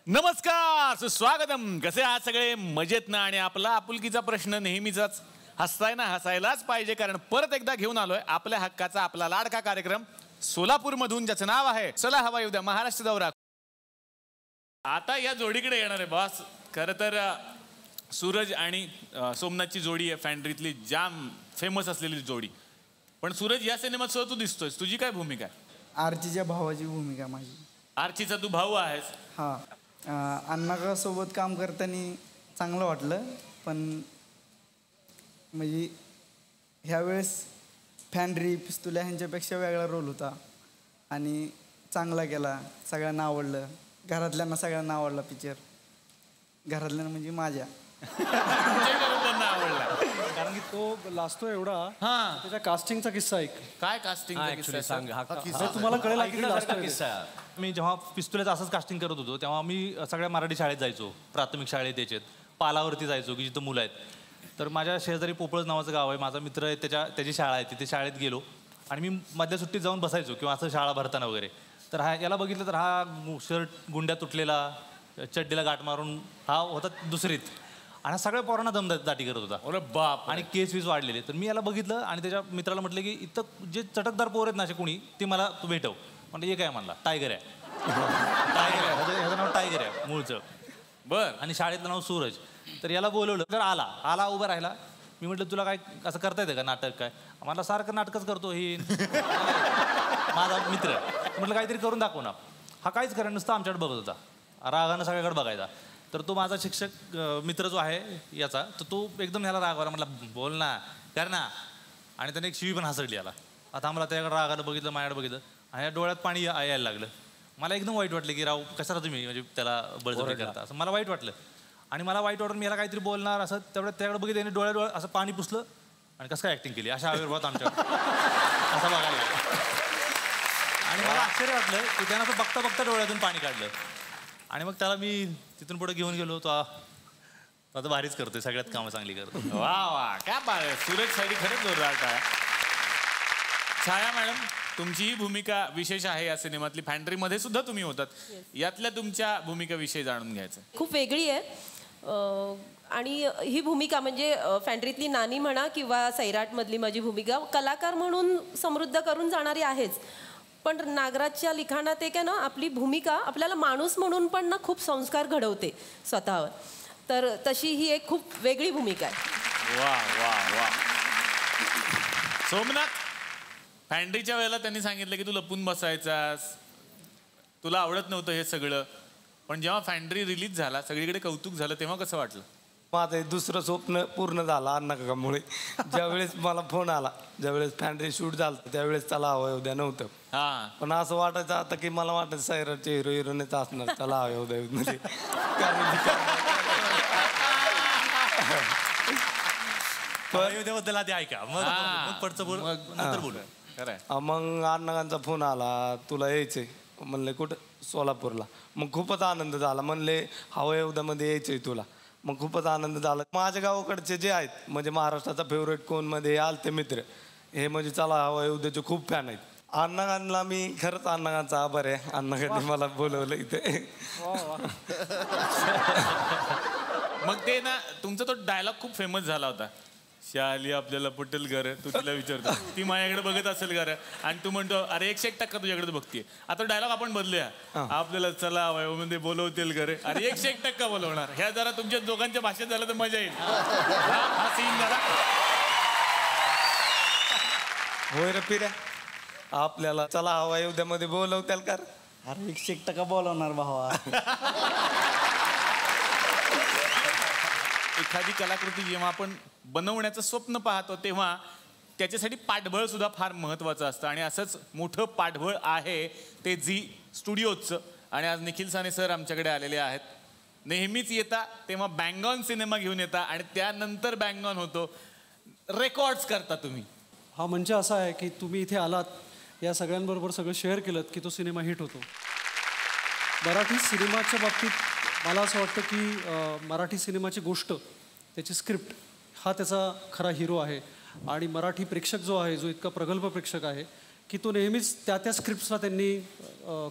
नमस्कार, सुस्वागतम. कसे आहात सगळे? मजेत ना? आणि आपला आपुलकीचा प्रश्न नेहमीचाच, हसताय ना? हसायलाच पाहिजे, कारण परत एकदा घेऊन आलोय आपल्या हक्काचा आपला लाडका कार्यक्रम सोलापूरमधून, ज्याचं नाव आहे चला हवा येऊ द्या महाराष्ट्र दौरा. आता या जोडीकडे येणार आहे बॉस. खरं तर सूरज आणि सोमनाथची जोडी आहे, फॅन्ड्रीतली जाम फेमस असलेली जोडी. पण सूरज, या सिनेमात सुद्धा तू दिसतोयस, तुझी काय भूमिका आहे? आर्चीच्या भावाची भूमिका माझी. आर्चीचा तू भाऊ आहेस? हां. अण्णाकासोबत काम करताना चांगलं वाटलं, पण म्हणजे ह्यावेळेस फॅन्ड्री पिस्तुल्या ह्यांच्यापेक्षा वेगळा रोल होता आणि चांगला केला. सगळ्यांना आवडलं, घरातल्यांना सगळ्यांना आवडला पिक्चर. घरातल्यांना म्हणजे माझ्या आवडला, कारण की तो लाजतो एवढा. त्याच्या कास्टिंगचा किस्सा ऐक. काय कास्टिंग सांग. तुम्हाला कळेल किस्सा. मी जेव्हा पिस्तुल्याचं असंच कास्टिंग करत होतो, तेव्हा मी सगळ्या मराठी शाळेत जायचो, प्राथमिक शाळेत त्याच्यात पालावरती जायचो की जिथं मुलं आहेत. तर माझ्या शेजारी पोपळज नावाचं गाव आहे, माझा मित्र आहे, त्याची शाळा आहे, तिथे शाळेत गेलो आणि मी मधल्या सुट्टीत जाऊन बसायचो किंवा असं शाळा भरताना वगैरे. तर याला बघितलं तर हा शर्ट गुंड्या तुटलेला, चड्डीला गाठ मारून हा होता दुसरीत, आणि सगळ्या पोरांना दमदाटी करत होता. अरे बाप. आणि केस वीस वाढलेले. तर मी याला बघितलं आणि त्याच्या मित्राला म्हटलं की इथं जे चटकदार पोर आहेत ना असे कोणी, ते मला तू भेटव. म्हटलं हे काय? म्हणला टायगर आहे. टायगर आहे, ह्याचं नाव टायगर आहे मूळचं. बर. आणि शाळेतलं नाव सूरज. तर याला बोलवलं, तर आला उभा राहिला. मी म्हटलं तुला काय असं करता येतं का नाटक? काय? मला सारखं नाटकच करतो ही माझा मित्र. म्हटलं काहीतरी करून दाखव ना. हा काहीच करा, नुसतं आमच्याकडे बघत होता, रागानं सगळ्याकडे बघायचा. तर तो माझा शिक्षक मित्र जो आहे याचा, तर तो एकदम ह्याला रागवला. म्हटलं बोल ना, कर ना. आणि त्याने एक शिवी पण हसडली याला. आता आम्हाला त्याच्याकडे रागानं बघितलं, माझ्याकडे बघितलं आणि या डोळ्यात पाणी यायला लागलं. मला एकदम वाईट वाटलं की राव कशाला तुम्ही म्हणजे त्याला बळजबरी करता, असं मला वाईट वाटलं. आणि मला वाईट वाटून मी याला काहीतरी बोलणार असं तेवढं त्याकडे बघितलं, त्याने डोळ्यात असं पाणी पुसलं आणि कसं काय ॲक्टिंग केली, अशा आविर्भावात आमच्या असं बघायला. आणि मला आश्चर्य वाटलं की त्यानं असं बघता बघता डोळ्यातून पाणी काढलं. आणि मग त्याला मी तिथून पुढे घेऊन गेलो. तो आता भारीच करतोय, सगळ्यात कामं चांगली करतो. वा वा, काय बाळ. सूरज साठी खरंच जोरदार टाळ्या. छाया मॅडम, तुमची ही भूमिका विशेष आहे या सिनेमातली. फॅन्ड्रीमध्ये सुद्धा तुम्ही होतात. यातल्या तुमच्या भूमिकेविषयी जाणून घ्यायचं. खूप वेगळी आहे आणि ही भूमिका म्हणजे फॅन्ड्रीतली नानी म्हणा किंवा सैराटमधली माझी भूमिका कलाकार म्हणून समृद्ध करून जाणारी आहेच, पण नागराजच्या लिखाणात एक आहे ना, आपली भूमिका आपल्याला माणूस म्हणून पण ना खूप संस्कार घडवते स्वतःवर. तर तशी ही एक खूप वेगळी भूमिका आहे. वा वा वा. सोमनाथ, फॅन्ड्रीच्या वेळेला त्यांनी सांगितलं की तू लपून बसायचास, तुला आवडत नव्हतं हे सगळं, पण जेव्हा फॅन्ड्री रिलीज झाला, सगळीकडे कौतुक झालं, तेव्हा कसं वाटलं? माझं दुसरं स्वप्न पूर्ण झालं अण्णाकाकामुळे. ज्यावेळेस मला फोन आला, ज्यावेळेस फॅन्ड्री शूट झालं त्यावेळेस त्याला हवं उद्या नव्हतं. पण असं वाटायचं आता की मला वाटायचं सैराटचे हिरो हिरोनेच असणार त्याला हवं उद्या मध्ये. बद्दल आधी ऐका, मग पुढचं बोल, नंतर बोलू. मग अण्णाकांचा फोन आला, तुला यायचंय. म्हणले कुठं? सोलापूरला. मग खूपच आनंद झाला. म्हणले हवं उद्यामध्ये यायचंय तुला. मग खूपच आनंद झाला. माझ्या गावाकडचे जे आहेत म्हणजे महाराष्ट्राचा फेवरेट कोणमध्ये आलते मित्र, हे म्हणजे चला हवं उद्याचे खूप फॅन आहेत. अण्णाकांना मी खरंच अण्णाकांचा आभार आहे, अण्णाकांनी मला बोलवलं इथे. मग ते ना तुमचा तो डायलॉग खूप फेमस झाला होता, शाली आपल्याला पटेल घर, तू तिला विचारतो ती माझ्याकडे बघत असेल घर, आणि तू म्हणतो अरे 101% तुझ्याकडे बघतीये. आता डायलॉग आपण बदलूया, आपल्याला चला वयोमध्ये बोलवतील घर, अरे 101% बोलवणार. ह्या जरा तुमच्या दोघांच्या भाषेत झालं तर मजा येईल. हा सीन जरा होय रे पिऱ्या, आपल्याला चला हवा उद्यामध्ये बोलवत्याल का? अरे 101% बोलवणार भावा. एखादी कलाकृती जेव्हा आपण बनवण्याचं स्वप्न पाहतो तेव्हा त्याच्यासाठी पाठबळ सुद्धा फार महत्त्वाचं असतं, आणि असंच मोठं पाठबळ आहे ते झी स्टुडिओचं. आणि आज निखिल साने सर आमच्याकडे आलेले आहेत. नेहमीच येता तेव्हा बँग ऑन सिनेमा घेऊन येता आणि त्यानंतर बँग ऑन होतो, रेकॉर्ड्स करता तुम्ही. हा म्हणजे असा आहे की तुम्ही इथे आलात, या सगळ्यांबरोबर सगळं शेअर केलं की तो सिनेमा हिट होतो. मराठी सिनेमाच्या बाबतीत मला असं वाटतं की मराठी सिनेमाची गोष्ट, त्याची स्क्रिप्ट हा त्याचा खरा हिरो आहे. आणि मराठी प्रेक्षक जो आहे, जो इतका प्रगल्भ प्रेक्षक आहे की तो नेहमीच त्या स्क्रिप्ट्सला त्यांनी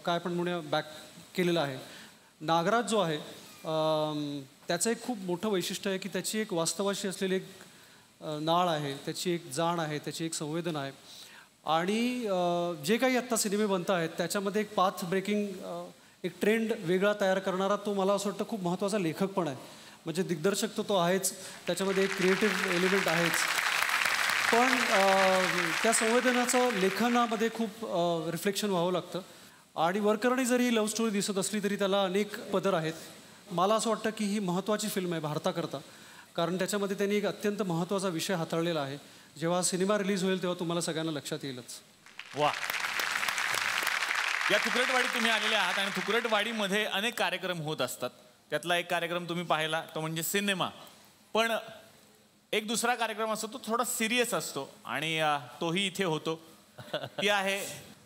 काय पण म्हणूया बॅक केलेलं आहे. नागराज जो आहे त्याचं एक खूप मोठं वैशिष्ट्य आहे की त्याची एक वास्तवाशी असलेली एक नाळ आहे, त्याची एक जाण आहे, त्याची एक संवेदना आहे. आणि जे काही आत्ता सिनेमे बनत आहेत त्याच्यामध्ये एक पाथ ब्रेकिंग एक ट्रेंड वेगळा तयार करणारा तो मला असं वाटतं खूप महत्त्वाचा लेखक पण आहे. म्हणजे दिग्दर्शक तो आहेच, त्याच्यामध्ये एक क्रिएटिव्ह एलिमेंट आहेच, पण त्या संवेदनाचं लेखनामध्ये खूप रिफ्लेक्शन व्हावं लागतं. आणि वरकरणी जरी लव्ह स्टोरी दिसत असली तरी त्याला अनेक पदर आहेत. मला असं वाटतं की ही महत्त्वाची फिल्म आहे भारताकरता, कारण त्याच्यामध्ये त्यांनी एक अत्यंत महत्त्वाचा विषय हाताळलेला आहे. जेव्हा सिनेमा रिलीज होईल तेव्हा तुम्हाला सगळ्यांना लक्षात येईलच. वा, या तुकरटवाडीत तुम्ही आलेले आहात आणि तुकरटवाडीमध्ये अनेक कार्यक्रम होत असतात. त्यातला एक कार्यक्रम तुम्ही पाहिला तो म्हणजे सिनेमा. पण एक दुसरा कार्यक्रम असतो तो थोडा सिरियस असतो आणि तोही इथे होतो. ती आहे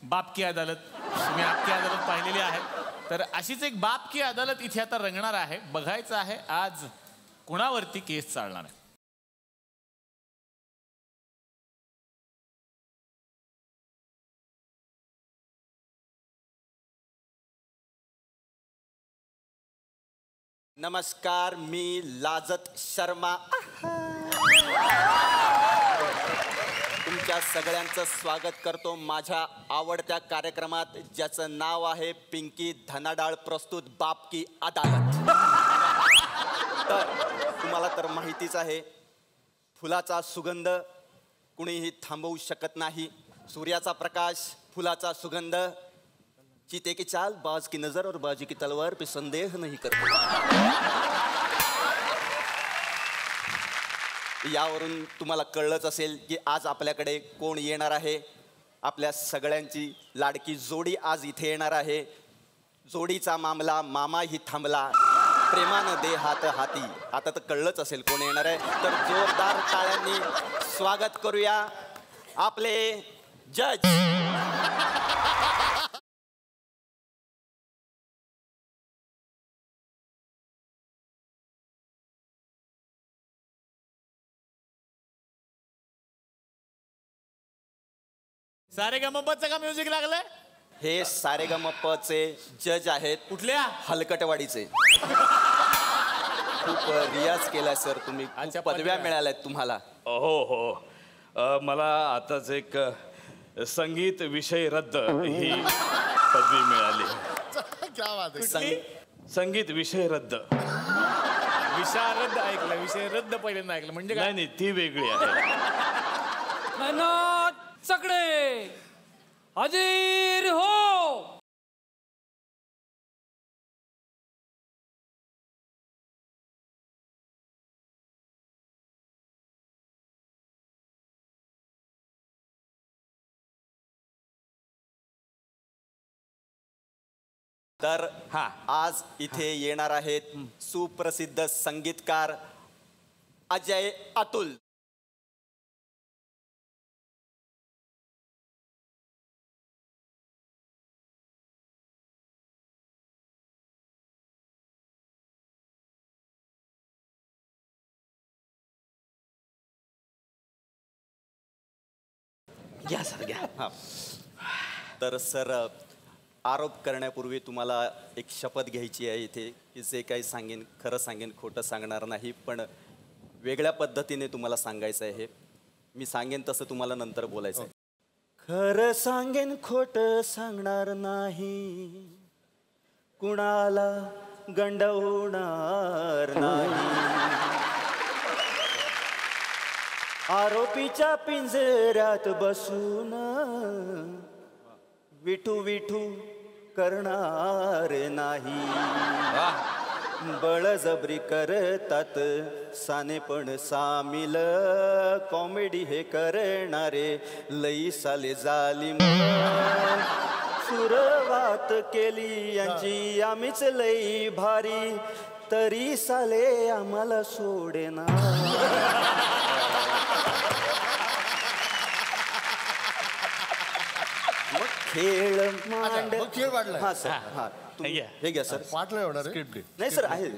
बाप की अदालत. तुम्ही आपकी अदालत पाहिलेली आहे, तर अशीच एक बाप की अदालत इथे आता रंगणार आहे. बघायचं आहे आज कुणावरती केस चालणार आहे. नमस्कार, मी लाजत शर्मा तुमच्या सगळ्यांचं स्वागत करतो माझ्या आवडत्या कार्यक्रमात, ज्याचं नाव आहे पिंकी धनाडाळ प्रस्तुत बाप की अदालत. तर तुम्हाला तर माहितीच आहे, फुलाचा सुगंध कुणीही थांबवू शकत नाही. सूर्याचा प्रकाश, फुलाचा सुगंध, चीते की चाल, बाज की नजर और बाजी की तलवार पे संदेह नहीं करते. यावरून तुम्हाला कळलंच असेल की आज आपल्याकडे कोण येणार आहे. आपल्या सगळ्यांची लाडकी जोडी आज इथे येणार आहे. जोडीचा मामला मामाही थांबला, प्रेमानं दे हात हाती. आता तर कळलंच असेल कोण येणार आहे, तर जोरदार टाळ्यांनी स्वागत करूया आपले जज. सारेगमपचं का म्युझिक लागलंय? हे सारेगमपचे जज आहेत. कुठल्या? हलकटवाडीचे. खूप रियाज केलाय सर तुम्ही, खूप पदव्या मिळाल्यात तुम्हाला. हो हो, मला आताच एक संगीत विषय रद्द ही पदवी मिळाली. संगीत विषय रद्द. विशारद ऐकलं, विषय रद्द पहिल्यांदा ऐकलं. म्हणजे काय? नाही, ती वेगळी आहे. सगळे हजीर हो. तर आज इथे येणार आहेत सुप्रसिद्ध संगीतकार अजय अतुल. घ्या सर, घ्या. तर सर, आरोप करण्यापूर्वी तुम्हाला एक शपथ घ्यायची आहे इथे की जे काही सांगेन खरं सांगेन, खोटं सांगणार नाही. पण वेगळ्या पद्धतीने तुम्हाला सांगायचं आहे. मी सांगेन तसं तुम्हाला नंतर बोलायचं आहे. खरं सांगेन खोटं सांगणार नाही, कुणाला गंडवणार नाही. आरोपीच्या पिंजऱ्यात बसून विठू विठू करणार नाही. बळजबरी करतात सानेपण सामील, कॉमेडी हे करणारे लई साले जालिम. सुरुवात केली यांची आम्हीच लई भारी, तरी साले आम्हाला सोडेना. खेळ मांड. खेळ वाढला. हा सर, हा हे घ्या सर. वाटलं एवढं नाही सर, आहे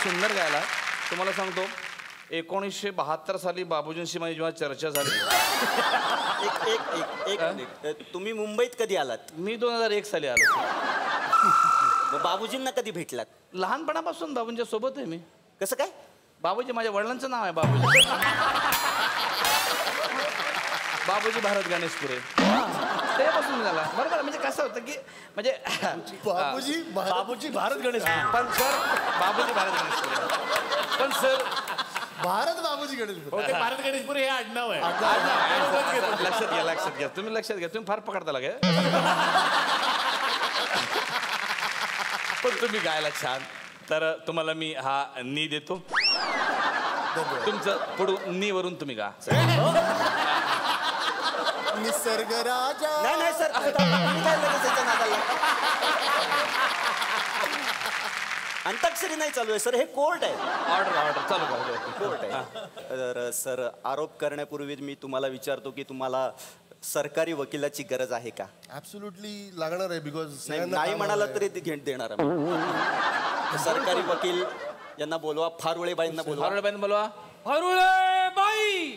सुंदर गायला. तुम्हाला सांगतो 1972 साली बाबूजींशी माझी जेव्हा चर्चा झाली. एक मिनिट. तुम्ही मुंबईत कधी आलात? मी 2001 साली आलो. मग बाबूजींना कधी भेटलात? लहानपणापासून बाबूंच्या सोबत आहे मी. कसं काय? बाबूजी माझ्या वडिलांचं नाव आहे बाबूजी. बाबूजी भारत गणेशपुरे तेव्हापासून झाला. बरोबर. म्हणजे कसं होतं की म्हणजे बाबूजी भारत गणेश. पण सर बाबूजी भारत गणेशपुरे. पण सर भारत बाबूजी गणेश. भारत गणेशपुरे हे आडनाव आहे. लक्षात घ्या तुम्ही लक्षात घ्या. तुम्ही फार पकडता लागे. पण तुम्ही गायला छान. तर तुम्हाला मी हा नी देतो. तुमचं पुढून नी वरून तुम्ही गा. निसर्ग राजा. नाही सर. अंताक्षरी नाही चालू आहे सर. हे कोर्ट आहे. ऑर्डर चालू करा. कोर्ट आहे. तर सर आरोप करण्यापूर्वी मी तुम्हाला विचारतो की तुम्हाला सरकारी वकिलाची गरज आहे का? ऍब्सोल्युटली लागणार आहे. बिकॉज नाही म्हणाला तरी ते घेण देणार आहे. सरकारी वकील यांना बोलवा. फारुळेबाईंना बोलवा. फारुळेबाईंना बोलवा. फारुळेबाई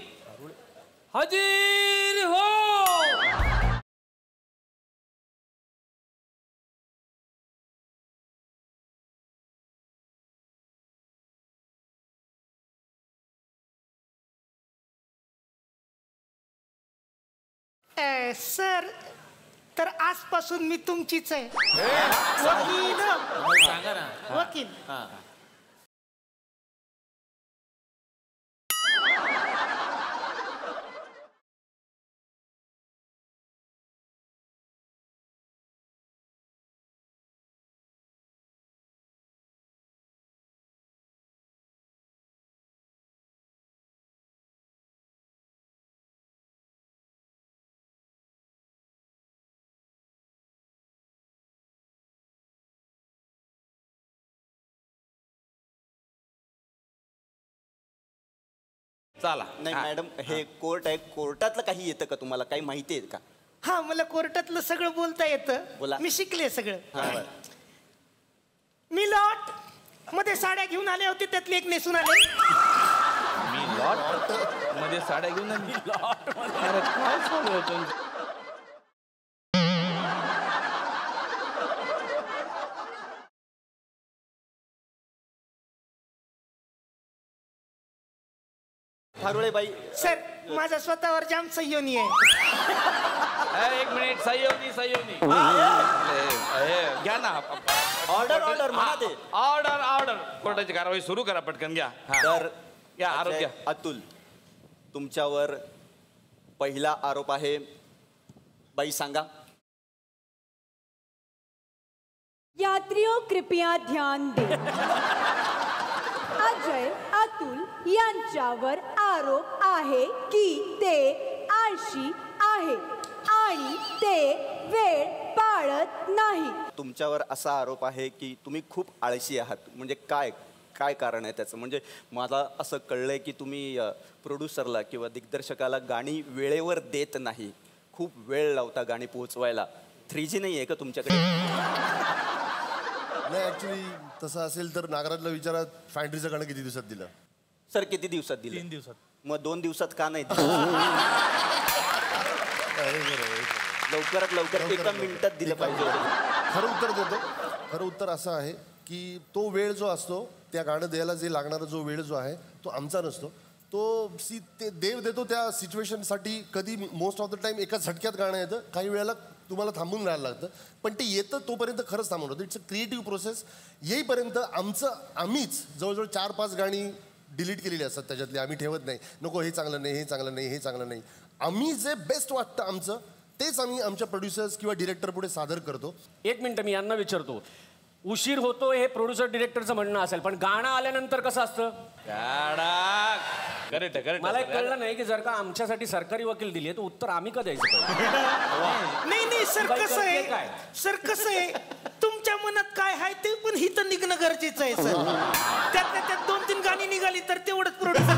हजीर हो. सर तर आजपासून मी तुमचीच आहे. वकील. सांगा ना. वकील. चला. नाही मॅडम हे कोर्ट आहे. कोर्टातलं काही येतं का तुम्हाला? काही माहिती आहे का? हा मला कोर्टातलं सगळं बोलता येतं. बोला. मी शिकले सगळं. हा. मी लॉट मध्ये साड्या घेऊन आले होते. त्यातली एक नेसून आले. मी लॉट मध्ये साड्या घेऊन आली. लॉट मध्ये काय चालू होतं? फारुळेबाई सर माझा स्वतःवर जाम संयोनी आहे. एक मिनिट. सह्योनी घ्या ना. ऑर्डर म्हणा ते. ऑर्डर. कोर्टाची कारवाई सुरू करा. पटकन घ्या. तर या आरोग्य. अतुल तुमच्यावर पहिला आरोप आहे. बाई सांगा. यात्रियों कृपया ध्यान दें. अजय अतुल यांच्यावर आरोप आहे की ते आळशी आहे आणि ते वेळ पाळत नाही. तुमच्यावर असा आरोप आहे की तुम्ही खूप आळशी आहात. म्हणजे काय कारण आहे त्याचं? म्हणजे मला असं कळलंय की तुम्ही प्रोड्युसरला किंवा दिग्दर्शकाला गाणी वेळेवर देत नाही. खूप वेळ लावता गाणी पोहोचवायला. 3G नाही आहे का तुमच्याकडे? नाही ऍक्च्युली तसं असेल तर नागराजला विचारा. फॅन्ड्रीचं गाणं किती दिवसात दिलं? सर किती दिवसात दिलं? 3 दिवसात. मग 2 दिवसात का नाही लवकरात लवकर 1 मिनिटात दिलं पाहिजे. खरं उत्तर देतो. खरं उत्तर असं आहे की तो वेळ जो असतो त्या गाणं द्यायला जे लागणारा जो वेळ जो आहे तो आमचा नसतो. तो ते देव देतो त्या सिच्युएशनसाठी. कधी मोस्ट ऑफ द टाइम एका झटक्यात गाणं येतं. काही वेळेला तुम्हाला थांबून राहायला लागतं. पण ते येतं तोपर्यंत खरंच थांबून होतं. It's a creative process. येईपर्यंत आम्हीच जवळजवळ 4-5 गाणी डिलीट केलेली असतात त्याच्यातली. आम्ही ठेवत नाही. नको हे चांगलं नाही, हे चांगलं नाही, हे चांगलं नाही. आम्ही जे बेस्ट वाटतं आमचं तेच आम्ही आमच्या प्रोड्युसर्स किंवा डिरेक्टर पुढे सादर करतो. 1 मिनिट मी यांना विचारतो. उशीर होतो हे प्रोड्युसर डिरेक्टरचं म्हणणं असेल, पण गाणं आल्यानंतर कसं असतं? करेक्ट. मला एक कळलं नाही की जर का आमच्यासाठी सरकारी वकील दिली तर उत्तर आम्ही का द्यायचं? नाही सर कसं आहे. सर कसं आहे तुमच्या मनात काय आहे ते पण हिथं निघणं गरजेचं आहे सर. त्यात 2-3 गाणी निघाली तर तेवढंच प्रोड्युसर.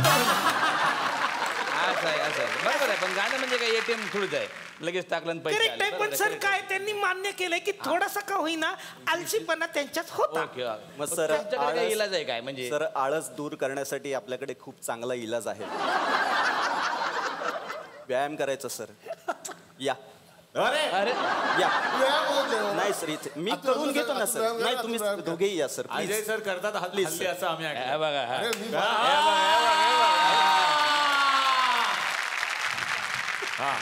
असं आहे बरोबर आहे. पण गाणं म्हणजे काय ATM थोडीच आहे लगेच टाकलं आणि पैसे करेक्ट आहे. आले. पण बरोबर सर आहे, काय त्यांनी मान्य केलंय की थोडासा का होईना आलशीपणा त्यांच्यात होता. ओके. मग सर तुमच्याकडे काही इलाज आहे काय म्हणजे सर आळस दूर करण्यासाठी आपल्याकडे खूप चांगला इलाज आहे. व्यायाम करायचा सर. या अरे या नाही सर इथे मी करून घेतो ना सर. नाही तुम्ही दोघेही या सर अजय प्लीज. सर करतात हल्ली असं आम्ही ऐकलं. हे बघा हा. हा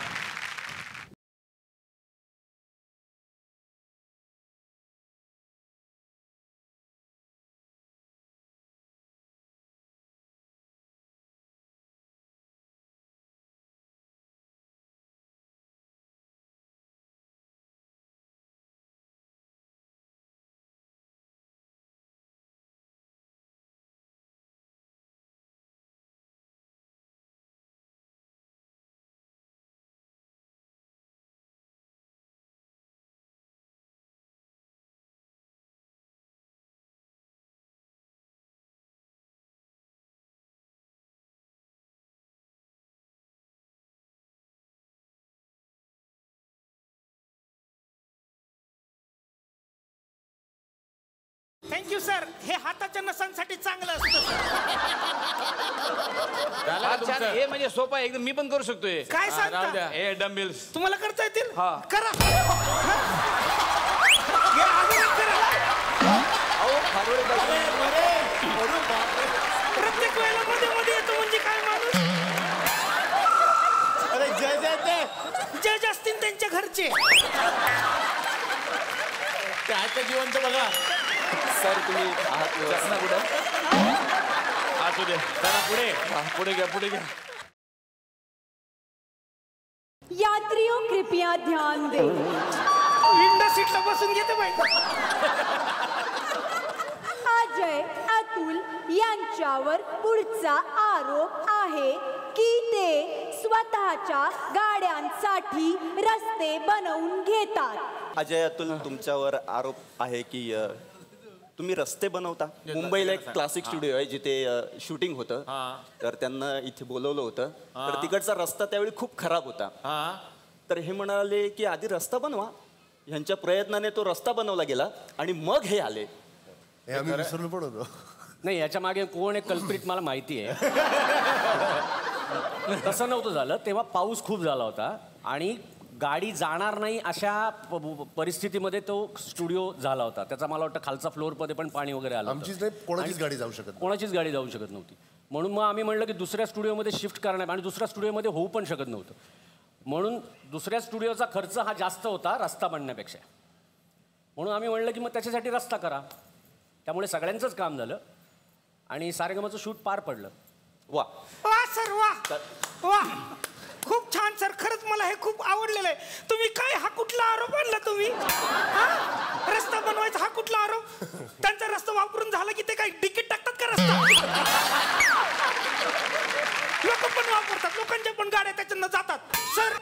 थँक्यू सर. हे हाताच्या नसांसाठी चांगलं असतं. फार छान. हे म्हणजे सोपं आहे एकदम. मी पण करू शकतोय. काय सांगता? हे डम्बेल्स तुम्हाला करता येतील? हा. करा. हे अजून करा. प्रत्येक वेळेला मध्ये मध्ये येतो म्हणजे काय माणूस. अरे जज असतील त्यांच्या घरचे. त्याचं जिवंत बघा. सर तुम्ही आहात चष्मा कुठं असू दे. चला पुढे पुढे घ्या पुढे घ्या. यात्रियों कृपया ध्यान दें. विंडो सीटला बसून घेते बाई. अजय अतुल यांच्यावर पुढचा आरोप आहे की ते स्वतःच्या गाड्यांसाठी रस्ते बनवून घेतात. अजय अतुल तुमच्यावर आरोप आहे की तुम्ही रस्ते बनवता. मुंबईला एक क्लासिक स्टुडिओ आहे जिथे शूटिंग होतं. तर त्यांना इथे बोलवलं होतं. तर तिकडचा रस्ता त्यावेळी खूप खराब होता. तर हे म्हणाले की आधी रस्ता बनवा. ह्यांच्या प्रयत्नाने तो रस्ता बनवला गेला आणि मग हे आले. आम्ही विसरलो पण होतो. नाही याच्या मागे कोण एक कल्प्रिट मला माहिती आहे. तसं नव्हतं झालं. तेव्हा पाऊस खूप झाला होता आणि गाडी जाणार नाही अशा परिस्थितीमध्ये तो स्टुडिओ झाला होता. त्याचा मला वाटतं खालचा फ्लोअरमध्ये पण पाणी वगैरे आलं. आमचीच नाही कोणाचीच गाडी जाऊ शकत. कोणाचीच गाडी जाऊ शकत नव्हती. म्हणून मग आम्ही म्हणलं की दुसऱ्या स्टुडिओमध्ये शिफ्ट करणार आणि दुसऱ्या स्टुडिओमध्ये होऊ पण शकत नव्हतं. म्हणून दुसऱ्या स्टुडिओचा खर्च हा जास्त होता रस्ता बनण्यापेक्षा. म्हणून आम्ही म्हणलं की मग त्याच्यासाठी रस्ता करा. त्यामुळे सगळ्यांचंच काम झालं आणि सारेगमचं शूट पार पडलं. वा वा सर वा वा. खूप छान सर. खरंच मला हे खूप आवडलेलं आहे. तुम्ही काय हा कुठला आरोप आणला तुम्ही? रस्ता बनवायचा हा कुठला आरोप? त्यांचा रस्ता वापरून झाला की ते काय तिकीट टाकतात का रस्ता? लोक पण वापरतात. लोकांच्या पण गाड्या त्याच्यानं जातात. सर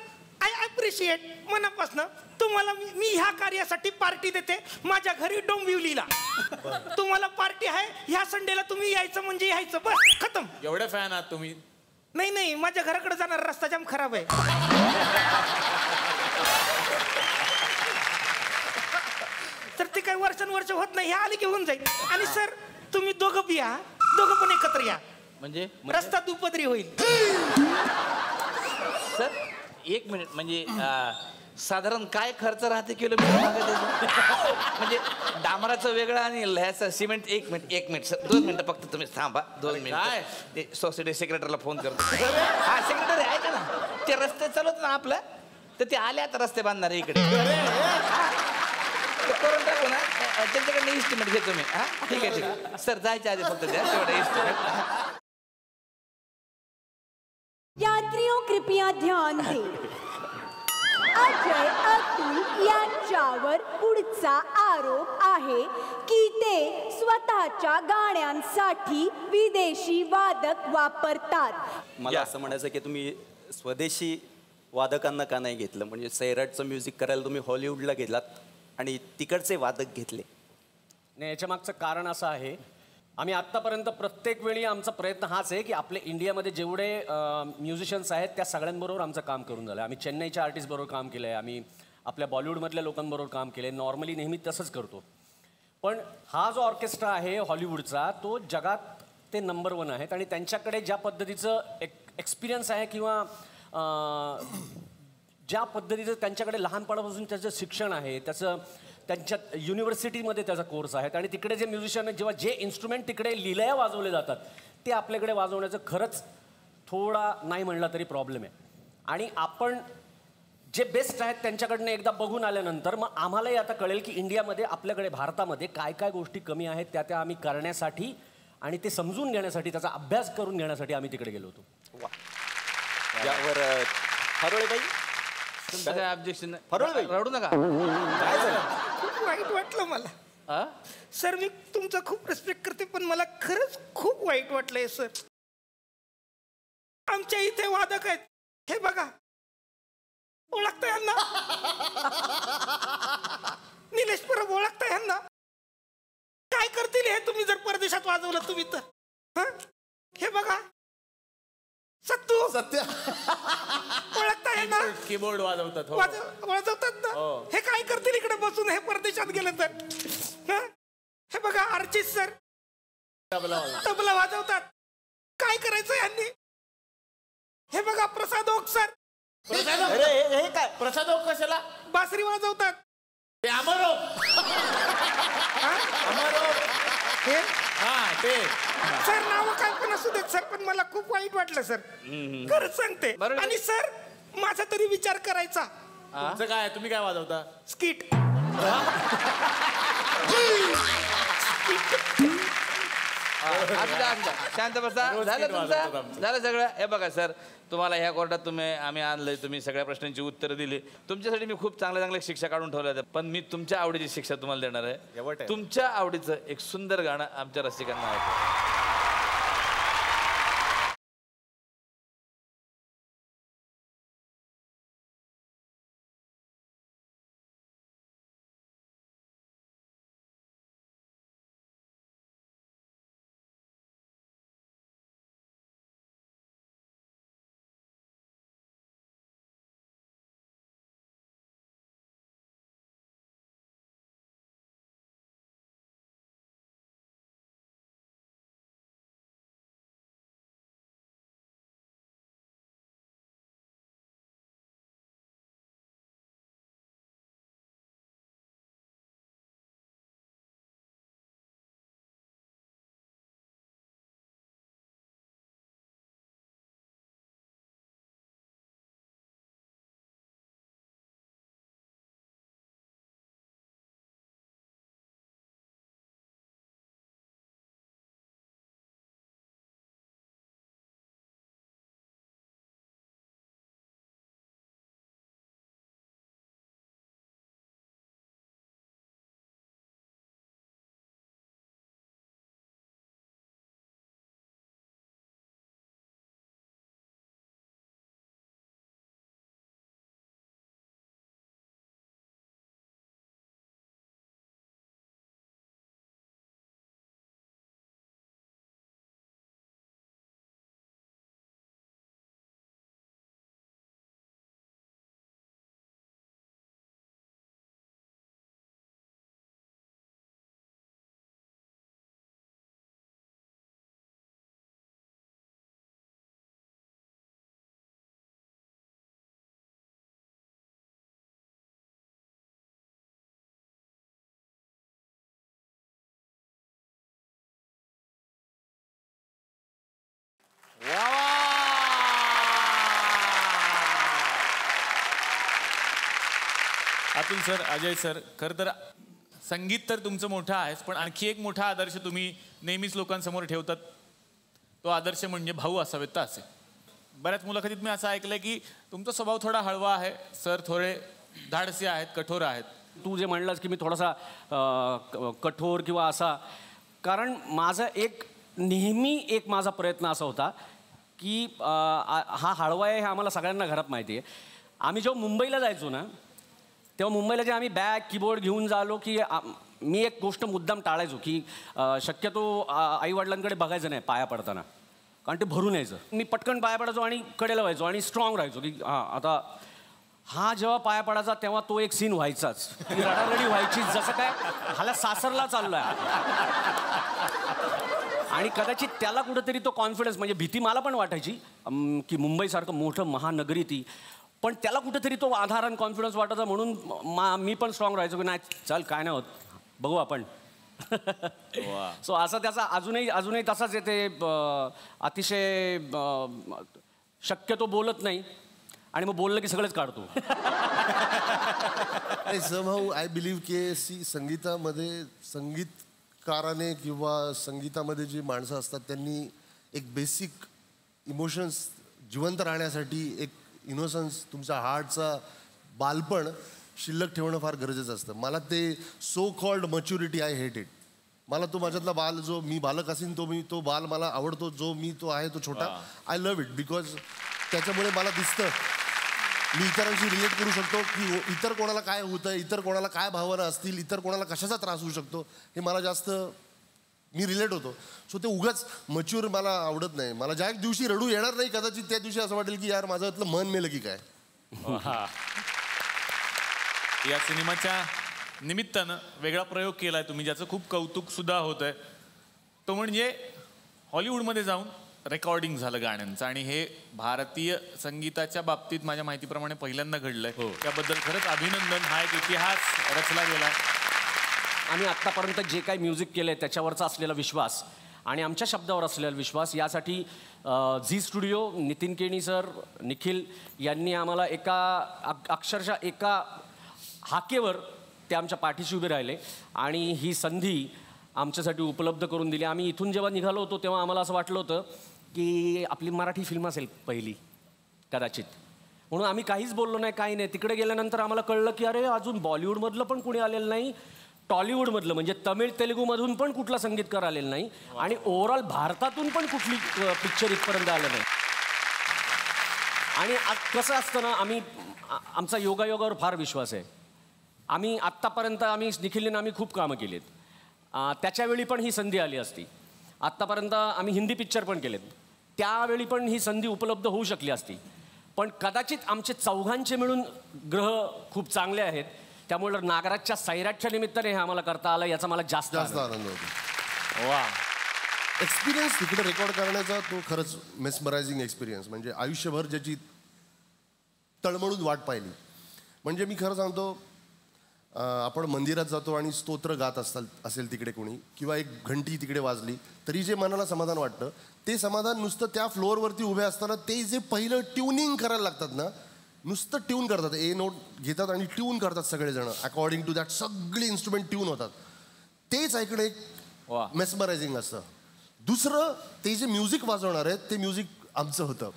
आय अप्रिशिएट मनापासून तुम्हाला. मी ह्या कार्यासाठी पार्टी देते माझ्या घरी डोंबिवलीला. तुम्हाला पार्टी आहे ह्या संडेला. तुम्ही यायचं म्हणजे यायचं. बस खतम. एवढे फॅन आहात तुम्ही? नाही माझ्या घराकडे जाणार रस्ता जाम खराब आहे. तर ते काही वर्षानुवर्ष होत नाही. हे आले की होऊन जाईल. आणि सर तुम्ही दोघं बी या. दोघं पण एकत्र या म्हणजे रस्ता दुपदरी होईल. सर एक मिनिट म्हणजे साधारण काय खर्च राहते किलोमीटर मागे म्हणजे डांबराचं वेगळं आणि ह्याचं सिमेंट. एक मिनिट सर 2 मिनिटं फक्त तुम्ही थांबा. 2 मिनिट. काय ते सोसायटी सेक्रेटरीला फोन करतो. हा सेक्रेटरी आहे का ना. ते रस्ते चालवत ना आपलं. तर ते आले आता रस्ते बांधणार इकडे. करून टाकू ना. त्यांच्याकडनं इस्टिमेट घेतो मी. हा ठीक आहे सर. जायच्या आधी फक्त द्या तेवढं इस्टिमेट. यात्रियों कृपया ध्यान दें. अजय अतुल यांच्यावर पुढचा आरोप आहे की ते स्वतःच्या गाण्यांसाठी विदेशी वादक वापरतात. मला असं म्हणायचं की तुम्ही स्वदेशी वादकांना का नाही घेतलं? म्हणजे सैराटचं म्युझिक करायला तुम्ही हॉलिवूडला गेलात आणि तिकडचे वादक घेतले. नाही याच्या मागचं कारण असं आहे आम्ही आत्तापर्यंत प्रत्येक वेळी आमचा प्रयत्न हाच आहे की आपले इंडियामध्ये जेवढे म्युझिशियन्स आहेत त्या सगळ्यांबरोबर आमचं काम करून झालं. आम्ही चेन्नईच्या आर्टिस्टबरोबर काम केलं आहे, आम्ही आपल्या बॉलिवूडमधल्या लोकांबरोबर काम केलं आहे, नॉर्मली नेहमी तसंच करतो. पण हा जो ऑर्केस्ट्रा आहे हॉलिवूडचा तो जगात ते नंबर 1 आहेत आणि त्यांच्याकडे ज्या पद्धतीचं एक्सपिरियन्स आहे किंवा ज्या पद्धतीचं त्यांच्याकडे लहानपणापासून त्याचं शिक्षण आहे, त्यांच्या युनिव्हर्सिटीमध्ये त्याचा कोर्स आहेत आणि तिकडे जे म्युझिशियन जेव्हा जे इन्स्ट्रुमेंट तिकडे लिलया वाजवले जातात ते आपल्याकडे वाजवण्याचं खरंच थोडा नाही म्हणला तरी प्रॉब्लेम आहे. आणि आपण जे बेस्ट आहेत त्यांच्याकडनं एकदा बघून आल्यानंतर मग आम्हालाही आता कळेल की इंडियामध्ये आपल्याकडे भारतामध्ये काय काय गोष्टी कमी आहेत त्या आम्ही करण्यासाठी आणि ते समजून घेण्यासाठी त्याचा अभ्यास करून घेण्यासाठी आम्ही तिकडे गेलो होतो. यावर हरोळेबाई तुमचं काय ऑब्जेक्शन हरोळेबाई रडू नका. काय झालं? खूप वाईट वाटलं मला सर. मी तुमचा खूप रिस्पेक्ट करते पण मला खरंच खूप वाईट वाटलंय सर. आमच्या इथे वादक आहेत, हे बघा ओळखता यांना? निलेश परब ओळखता यांना? काय करतील हे तुम्ही जर परदेशात वाजवलं तुम्ही तर? हे बघा सत्तू सत्य ओळखता यांना? कीबोर्ड वाजवतात. वाजवतात ना. हे काय करतील इकडे बसून हे परदेशात गेलं तर? हे बघा अर्चित सर तबला वाजवतात. काय करायचं यांनी? हे बघा प्रसाद ओक सर. हे काय प्रसाद ओक कशाला? बासरी वाजवतात. ते अमरो हे ते सर नाव काय पण असू देत सर पण मला खूप वाईट वाटलं सर. खरंच सांगते. आणि सर माझा तरी विचार करायचा. तुमचं काय? तुम्ही काय वाजवता? स्किट. शांत बसा. झालं तुमचं? झालं सगळं. हे बघा सर तुम्हाला ह्या कोर्टात आम्ही आणलंय, तुम्ही सगळ्या प्रश्नांची उत्तरं दिली. तुमच्यासाठी मी खूप चांगल्या शिक्षा काढून ठेवल्या. पण मी तुमच्या आवडीची शिक्षा तुम्हाला देणार आहे. तुमच्या आवडीचं एक सुंदर गाणं आमच्या रसिकांना ऐकू. अतुल सर, अजय सर, खरं तर संगीत तर तुमचं मोठं आहेच, पण आणखी एक मोठा आदर्श तुम्ही नेहमीच लोकांसमोर ठेवतात. तो आदर्श म्हणजे भाऊ असावेत तर असे. बऱ्याच मुलाखतीत मी असं ऐकलंय की तुमचा स्वभाव थोडा हळवा आहे, सर थोडे धाडसी आहेत, कठोर आहेत. तू जे म्हणलास की मी थोडासा कठोर किंवा असा, कारण माझा नेहमी एक माझा प्रयत्न असा होता की हा हळवा आहे हे आम्हाला सगळ्यांना घरात माहिती आहे. आम्ही जेव्हा मुंबईला जायचो ना तेव्हा मुंबईला जे आम्ही बॅग कीबोर्ड घेऊन झालो की मी एक गोष्ट मुद्दाम टाळायचो की शक्यतो आईवडिलांकडे बघायचं नाही पाया पडताना, कारण ते भरून यायचं. मी पटकन पाया पडायचो आणि कडेला व्हायचो आणि स्ट्रॉंग राहायचो की हां आता हा जेव्हा पाया पडायचा तेव्हा तो एक सीन व्हायचाच, ती रडारडी व्हायची, जसं काय हाला सासरला चाललोय. आणि कदाचित त्याला कुठंतरी तो कॉन्फिडन्स, म्हणजे भीती मला पण वाटायची की मुंबईसारखं मोठं महानगरी ती, पण त्याला कुठंतरी तो आधार आणि कॉन्फिडन्स वाटायचा, म्हणून मी पण स्ट्रॉंग राहायचो की नाही चल काय नाही होत बघू आपण. सो असा त्याचा अजूनही तसाच येते, अतिशय शक्यतो बोलत नाही आणि मग बोललं की सगळंच काढतो. समहाऊ आय बिलीव्ह की संगीतामध्ये संगीतकाराने किंवा संगीतामध्ये जी माणसं असतात त्यांनी एक बेसिक इमोशन्स जिवंत राहण्यासाठी एक इनोसन्स, तुमच्या हार्टचा बालपण शिल्लक ठेवणं फार गरजेचं असतं. मला ते so called maturity I hate it. मला तो माझ्यातला बाल, जो मी बालक असेन तो बाल मला आवडतो, जो मी तो आहे तो छोटा, आय लव्ह इट. बिकॉज त्याच्यामुळे मला दिसतं मी इतरांशी रिलेट करू शकतो की इतर कोणाला काय होतं, इतर कोणाला काय भावना असतील, इतर कोणाला कशाचा त्रास होऊ शकतो, हे मला जास्त मी रिलेट होतो. सो ते उगाच मच्युअर मला आवडत नाही. मला ज्या दिवशी रडू येणार नाही कदाचित त्या दिवशी असं वाटेल की यार माझं मन मेलं की काय. या सिनेमाच्या निमित्तानं वेगळा प्रयोग केलाय तुम्ही, ज्याचं खूप कौतुक सुद्धा होत आहे. तो म्हणजे हॉलिवूडमध्ये जाऊन रेकॉर्डिंग झालं गाण्यांचं, आणि हे भारतीय संगीताच्या बाबतीत माझ्या माहितीप्रमाणे पहिल्यांदा घडलंय. त्याबद्दल खरंच अभिनंदन. हा एक इतिहास रचला गेला. आम्ही आत्तापर्यंत जे काही म्युझिक केलं आहे त्याच्यावरचा असलेला विश्वास आणि आमच्या शब्दावर असलेला विश्वास, यासाठी झी स्टुडिओ, नितीन केणी सर, निखिल यांनी आम्हाला अक्षरशः एका हाकेवर ते आमच्या पाठीशी उभे राहिले आणि ही संधी आमच्यासाठी उपलब्ध करून दिली. आम्ही इथून जेव्हा निघालो होतो तेव्हा आम्हाला असं वाटलं होतं की आपली मराठी फिल्म असेल पहिली कदाचित, म्हणून आम्ही काहीच बोललो नाही, काही नाही. तिकडे गेल्यानंतर आम्हाला कळलं की अरे अजून बॉलिवूडमधलं पण कुणी आलेलं नाही, टॉलिवूडमधलं म्हणजे तमिळ तेलुगूमधून पण कुठला संगीतकार आलेला नाही, आणि ओव्हरऑल भारतातून पण कुठली पिक्चर इथपर्यंत आलं नाही. आणि कसं असतं ना, आमचा योगायोगावर फार विश्वास आहे. आत्तापर्यंत निखिलने आम्ही खूप कामं केलीत. त्याच्यावेळी पण ही संधी आली असती. आत्तापर्यंत आम्ही हिंदी पिक्चर पण केलेत, त्यावेळी पण ही संधी उपलब्ध होऊ शकली असती. पण कदाचित आमचे चौघांचे मिळून ग्रह खूप चांगले आहेत, त्यामुळे नागराजच्या सैराटच्या निमित्ताने हे आम्हाला करता आलं, याचा मला जास्त आनंद होतो. वा, एक्सपिरियन्स तिकडे रेकॉर्ड करण्याचा तो खरंच मेस्मरायझिंग एक्सपिरियन्स. म्हणजे आयुष्यभर ज्याची तळमळून वाट पाहिली. म्हणजे मी खरं सांगतो, आपण मंदिरात जातो आणि स्तोत्र गात असेल तिकडे कोणी, किंवा एक घंटी तिकडे वाजली तरी जे मनाला समाधान वाटतं, ते समाधान नुसतं त्या फ्लोअरवरती उभे असताना ते जे पहिलं ट्युनिंग करायला लागतात ना, नुसतं ट्यून करतात, ए नोट घेतात आणि ट्यून करतात सगळेजण अकॉर्डिंग टू दॅट, सगळे इन्स्ट्रुमेंट ट्यून होतात. तेच ऐकणं एक मेस्मरायझिंग असतं. दुसरं, ते जे म्युझिक वाजवणार आहेत ते म्युझिक आमचं होतं.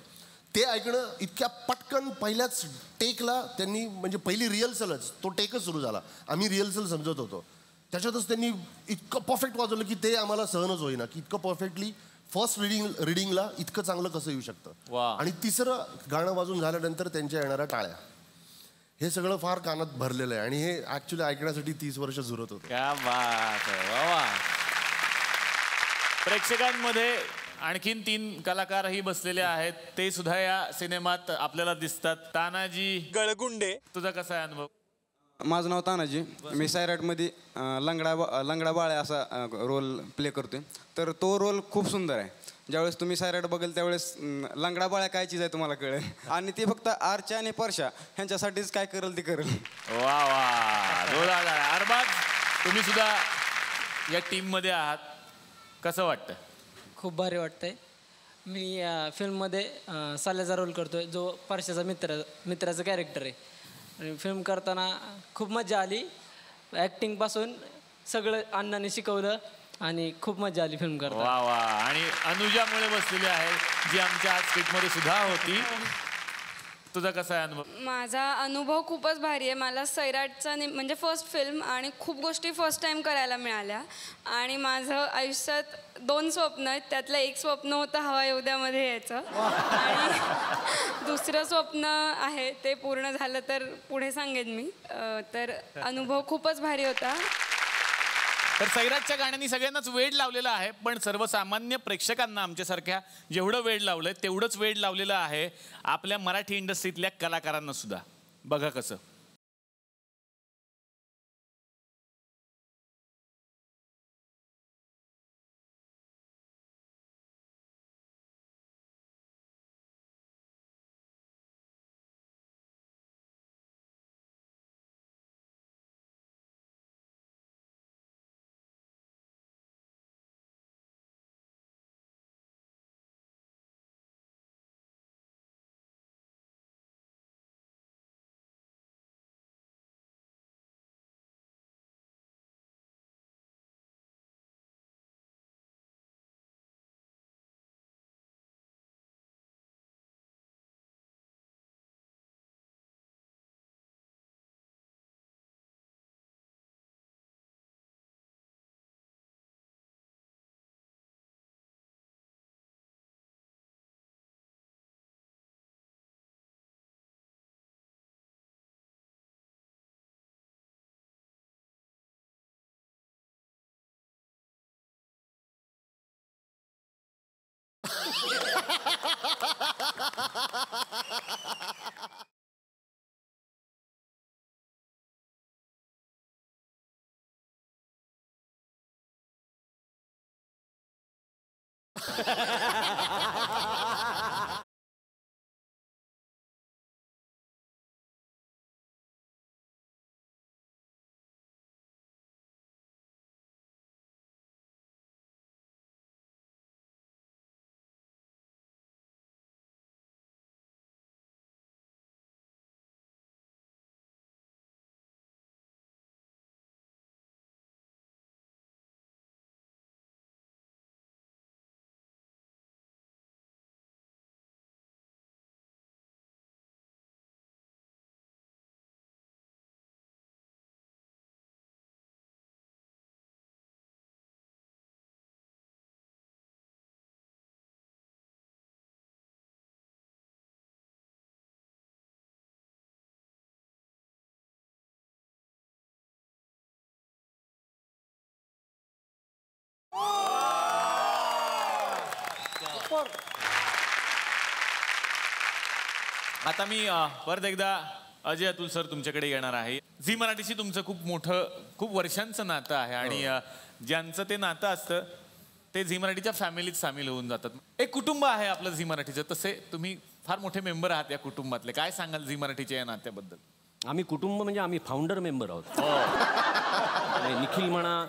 ते ऐकणं इतक्या पटकन पहिल्याच टेकला त्यांनी, म्हणजे पहिली रिहर्सलच, तो टेकच सुरू झाला, आम्ही रिहर्सल समजत होतो, त्याच्यातच त्यांनी इतकं परफेक्ट वाजवलं की ते आम्हाला सहनच होईना की इतकं परफेक्टली फर्स्ट रिडिंगला इतकं चांगलं कसं येऊ शकतं. आणि तिसरं गाणं वाजून झाल्यानंतर त्यांच्या येणाऱ्या टाळ्या, हे सगळं फार कानात भरलेलं आहे. आणि हे ऍक्च्युली ऐकण्यासाठी 30 वर्ष झुरत होतं. क्या बात आहे. प्रेक्षकांमध्ये आणखीन 3 कलाकारही बसलेले आहेत, ते सुद्धा या सिनेमात आपल्याला दिसतात. तानाजी गळगुंडे, तुझा कसा आहे अनुभव? माझं नाव तानाजी, मी सैराटमध्ये लंगडा बाळ्या असा रोल प्ले करतोय. तर तो रोल खूप सुंदर आहे. ज्यावेळेस तुम्ही सैराट बघेल त्यावेळेस लंगडा बाळ्या काय चीज आहे तुम्हाला कळेल. आणि ते फक्त आरच्या आणि परशा ह्यांच्यासाठीच काय करेल ते करेल. वा वा, जोरदार. अरबाज, तुम्ही सुद्धा या टीममध्ये आहात, कसं वाटतं? खूप भारी वाटतंय. मी फिल्ममध्ये साल्याचा रोल करतोय, जो परशाचा मित्राचं कॅरेक्टर आहे. आणि फिल्म करताना खूप मजा आली. ॲक्टिंगपासून सगळं अण्णाने शिकवलं आणि खूप मजा आली फिल्म करताना. वा वा. आणि अनुजामुळे बसलेली आहे, जी आमच्या आज स्किटमध्ये सुद्धा होती. तुझा कसा आहे अनुभव? माझा अनुभव खूपच भारी आहे. मला सैराटचा म्हणजे फर्स्ट फिल्म आणि खूप गोष्टी फर्स्ट टाइम करायला मिळाल्या. आणि माझं आयुष्यात 2 स्वप्न आहेत. त्यातलं एक स्वप्न होतं हवा येऊद्यामध्ये यायचं, आणि दुसरं स्वप्न आहे ते पूर्ण झालं तर पुढे सांगेन मी. तर अनुभव खूपच भारी होता. तर सैराटच्या गाण्यांनी सगळ्यांनाच वेड लावलेला आहे, पण सर्वसामान्य प्रेक्षकांना आमच्यासारख्या जेवढं वेड लावलंय तेवढंच वेड लावलेलं आहे आपल्या मराठी इंडस्ट्रीतल्या कलाकारांना सुद्धा. बघा कसं. आता मी परत एकदा अजय अतुल सर तुमच्याकडे येणार आहे. झी मराठीशी तुमचं खूप मोठं खूप वर्षांचं नातं आहे आणि ज्यांचं ते नातं असतं ते झी मराठीच्या फॅमिलीत सामील होऊन जातात. एक कुटुंब आहे आपलं झी मराठीचं, तसे तुम्ही फार मोठे मेंबर आहात या कुटुंबातले. काय सांगाल झी मराठीच्या या नात्याबद्दल? आम्ही कुटुंब म्हणजे आम्ही फाउंडर मेंबर आहोत. निखिल म्हणा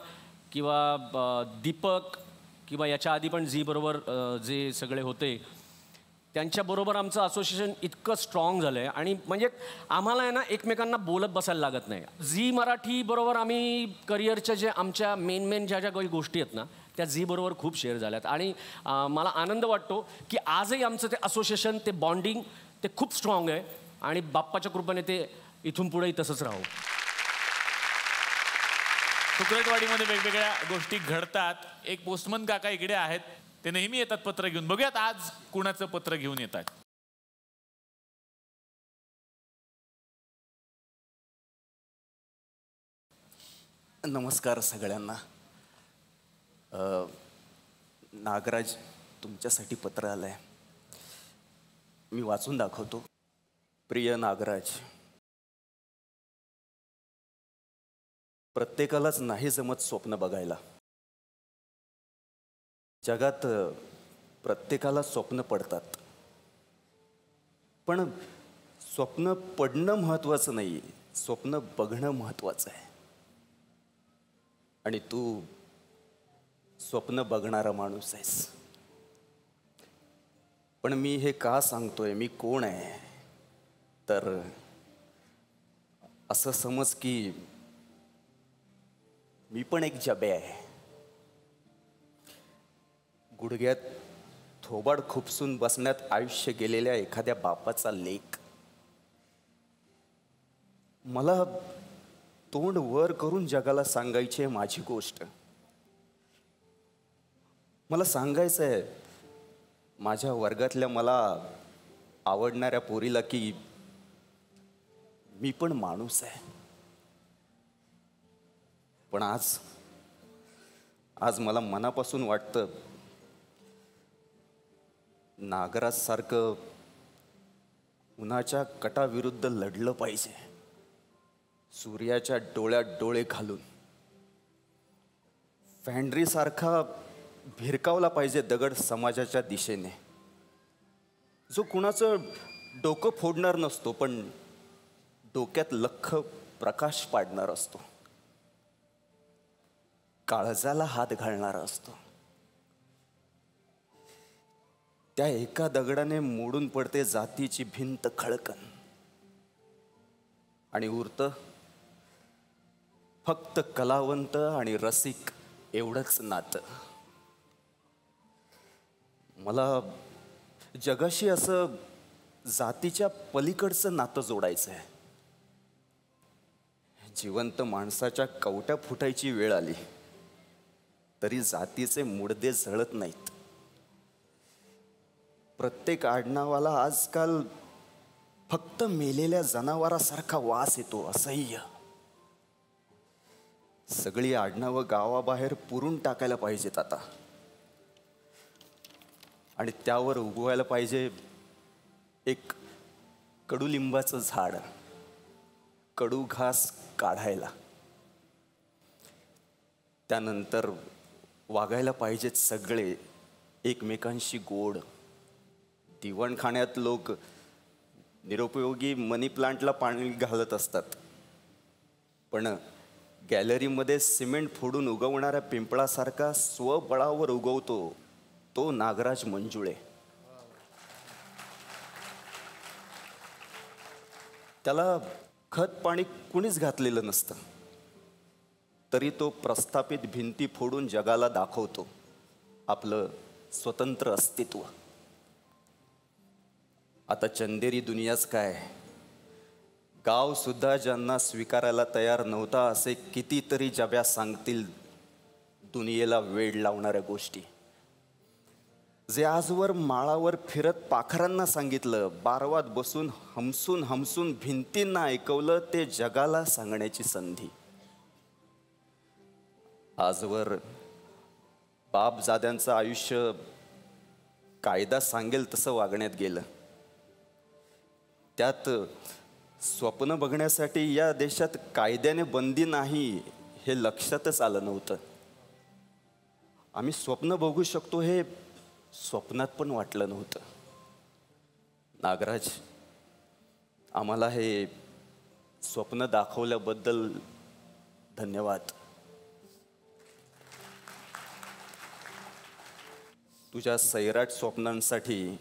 किंवा दीपक किंवा याच्या आधी पण झी बरोबर जे सगळे होते त्यांच्याबरोबर आमचं असोसिएशन इतकं स्ट्रॉंग झालं आहे आणि म्हणजे आम्हाला आहे ना एकमेकांना बोलत बसायला लागत नाही. झी मराठी बरोबर आम्ही करिअरच्या जे आमच्या मेन ज्या काही गोष्टी आहेत ना त्या झी बरोबर खूप शेअर झाल्यात आणि मला आनंद वाटतो की आजही आमचं ते असोसिएशन ते बॉन्डिंग ते खूप स्ट्रॉंग आहे आणि बाप्पाच्या कृपेने ते इथून पुढेही तसंच राहू. सुकरेटवाडीमध्ये वेगवेगळ्या गोष्टी घडतात. एक पोस्टमन काका इकडे आहेत, ते नेहमी येतात पत्र घेऊन. बघूयात आज कुणाचं पत्र घेऊन येतात. नमस्कार सगळ्यांना. नागराज तुमच्यासाठी पत्र आलंय, मी वाचून दाखवतो. प्रिय नागराज, प्रत्येकालाच नाही जमत स्वप्न बघायला. जगात प्रत्येकाला स्वप्न पडतात, पण स्वप्न पडणं महत्त्वाचं नाही, स्वप्न बघणं महत्त्वाचं आहे. आणि तू स्वप्न बघणारा माणूस आहेस. पण मी हे का सांगतोय, मी कोण आहे, तर असं समज की मी पण एक जबे आहे. गुडघ्यात थोबाड खुपसून बसण्यात आयुष्य गेलेल्या एखाद्या बापाचा लेक. मला तोंड वर करून जगाला सांगायची आहे माझी गोष्ट. मला सांगायचं आहे माझ्या वर्गातल्या मला आवडणाऱ्या पोरीला की मी पण माणूस आहे. पण आज आज मला मनापासून वाटतं नागराजसारखं उन्हाच्या कटाविरुद्ध लढलं पाहिजे, सूर्याच्या डोळ्यात डोळे घालून. फॅन्ड्रीसारखा भिरकावला पाहिजे दगड समाजाच्या दिशेने, जो कुणाचं डोकं फोडणार नसतो पण डोक्यात लख्ख प्रकाश पाडणार असतो, काळजाला हात घालणारा असतो. त्या एका दगडाने मोडून पडते जातीची भिंत खळकन आणि उरतं फक्त कलावंत आणि रसिक एवढंच नातं. मला जगाशी असं जातीच्या पलीकडचं नातं जोडायचं आहे. जिवंत माणसाच्या कवट्या फुटायची वेळ आली तरी जातीचे मुडदे जळत नाहीत. प्रत्येक आडनावाला आजकाल फक्त मेलेल्या जनावरासारखा वास येतो, असह्य. सगळी आडनावं गावाबाहेर पुरून टाकायला पाहिजेत आता, आणि त्यावर उगवायला पाहिजे एक कडुलिंबाचं झाड, कडू घास काढायला. त्यानंतर वागायला पाहिजेत सगळे एकमेकांशी गोड. दिवाणखाण्यात लोक निरुपयोगी मनी प्लांटला पाणी घालत असतात, पण गॅलरीमध्ये सिमेंट फोडून उगवणाऱ्या पिंपळासारखा स्वबळावर उगवतो तो नागराज मंजुळे. त्याला खत पाणी कुणीच घातलेलं नसतं, तरी तो प्रस्थापित भिंती फोडून जगाला दाखवतो आपलं स्वतंत्र अस्तित्व. आता चंदेरी दुनियाच काय, गाव सुद्धा ज्यांना स्वीकारायला तयार नव्हता असे कितीतरी जब्या सांगतील दुनियेला वेड लावणाऱ्या गोष्टी. जे आजवर माळावर फिरत पाखरांना सांगितलं, बारवात बसून हमसून हमसून भिंतींना ऐकवलं, ते जगाला सांगण्याची संधी. आजवर बापजाद्यांचं आयुष्य कायदा सांगेल तसं वागण्यात गेलं. त्यात स्वप्न बघण्यासाठी या देशात कायद्याने बंदी नाही हे लक्षातच आलं नव्हतं. आम्ही स्वप्न बघू शकतो हे स्वप्नात पण वाटलं नव्हतं. नागराज, आम्हाला हे स्वप्न दाखवल्याबद्दल धन्यवाद. तुझ्या सैराट स्वप्नांसाठी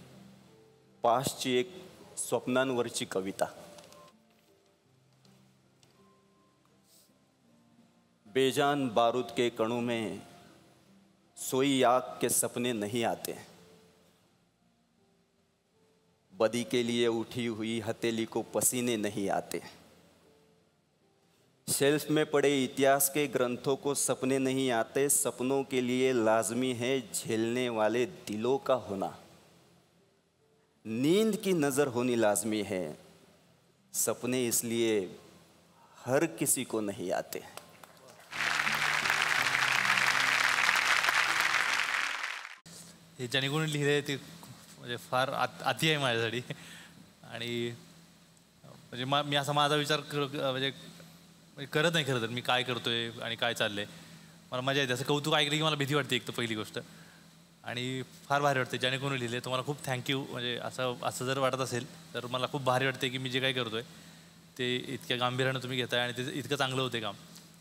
पाशची एक स्वप्नांवरची कविता. बेजान बारूद के कणों में सोई आग के सपने नहीं आते, बदी के लिए उठी हुई हथेली को पसीने नहीं आते, शेल्फ में पड़े इतिहास के ग्रंथों को सपने नहीं आते, सपनों के लिए लाजमी है झेलने वाले दिलों का होना, नींद की नज़र होनी लाजमी है, सपने इसलिए हर किसी को नहीं आते. हे ज्याने कोणी लिहिले ते म्हणजे फार अति आहे माझ्यासाठी. आणि म्हणजे मी असा माझा विचार म्हणजे करत नाही खरं तर मी काय करतोय आणि काय चाललंय. मला मजा येते. असं कौतुक ऐकलं की मला भीती वाटते एक तर पहिली गोष्ट, आणि फार भारी वाटते. ज्याने कोणी लिहिले तुम्हाला खूप थँक्यू. म्हणजे असं जर वाटत असेल तर मला खूप भारी वाटते की मी जे काही करतोय ते इतक्या गांभीर्यानं तुम्ही घेताय आणि ते इतकं चांगलं होते काम.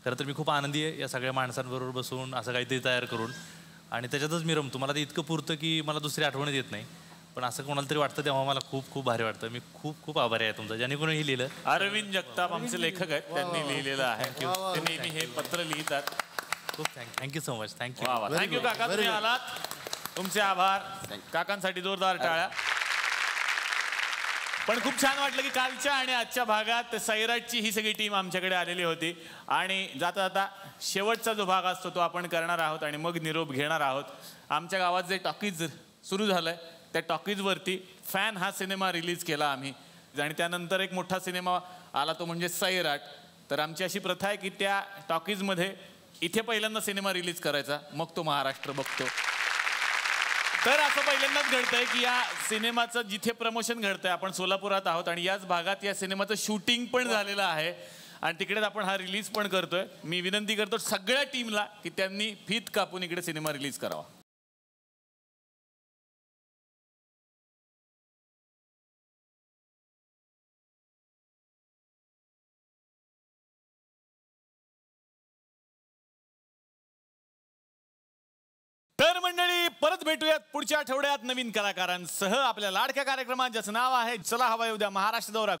खरं तर मी खूप आनंदी आहे या सगळ्या माणसांबरोबर बसून असं काहीतरी तयार करून, आणि त्याच्यातच मी रमतो. मला ते इतकं पुरतं की मला दुसरी आठवणच येत नाही, पण असं कोणाला तरी वाटतं तेव्हा मला खूप खूप भारी वाटतं. मी खूप खूप आभारी आहे तुमचा ज्याने कोणी लिहिलं. अरविंद जगताप आमचे लेखक आहेत, त्यांनी लिहिलेलं आहे. ते नेहमी हे पत्र लिहितात. खूप thank you so much. Thank you. Thank you काका, तुम्ही आलात. तुमचे आभार. काकांसाठी जोरदार टाळ्या. पण खूप छान वाटलं की कालच्या आणि आजच्या भागात सैराटची ही सगळी टीम आमच्याकडे आलेली होती. आणि जाता जाता शेवटचा जो भाग असतो तो आपण करणार आहोत आणि मग निरोप घेणार आहोत. आमच्या गावात जे टॉकीज सुरू झालंय त्या टॉकीजवरती फॅन हा सिनेमा रिलीज केला आम्ही, आणि त्यानंतर एक मोठा सिनेमा आला तो म्हणजे सैराट. तर आमची अशी प्रथा आहे की त्या टॉकीजमध्ये इथे पहिल्यांदा सिनेमा रिलीज करायचा, मग तो महाराष्ट्र बघतो. तर असं पहिल्यांदाच घडतंय की या सिनेमाचं जिथे प्रमोशन घडतंय, आपण सोलापुरात आहोत आणि याच भागात या सिनेमाचं शूटिंग पण झालेलं आहे आणि तिकडेच आपण हा रिलीज पण करतोय. मी विनंती करतो सगळ्या टीमला की त्यांनी फीत कापून इकडे सिनेमा रिलीज करावा. तर मंडळी, परत भेटूयात पुढच्या आठवड्यात नवीन कलाकारांसह आपल्या लाडक्या कार्यक्रमात, ज्याचं नाव आहे चला हवा येऊ द्या महाराष्ट्र दौरा.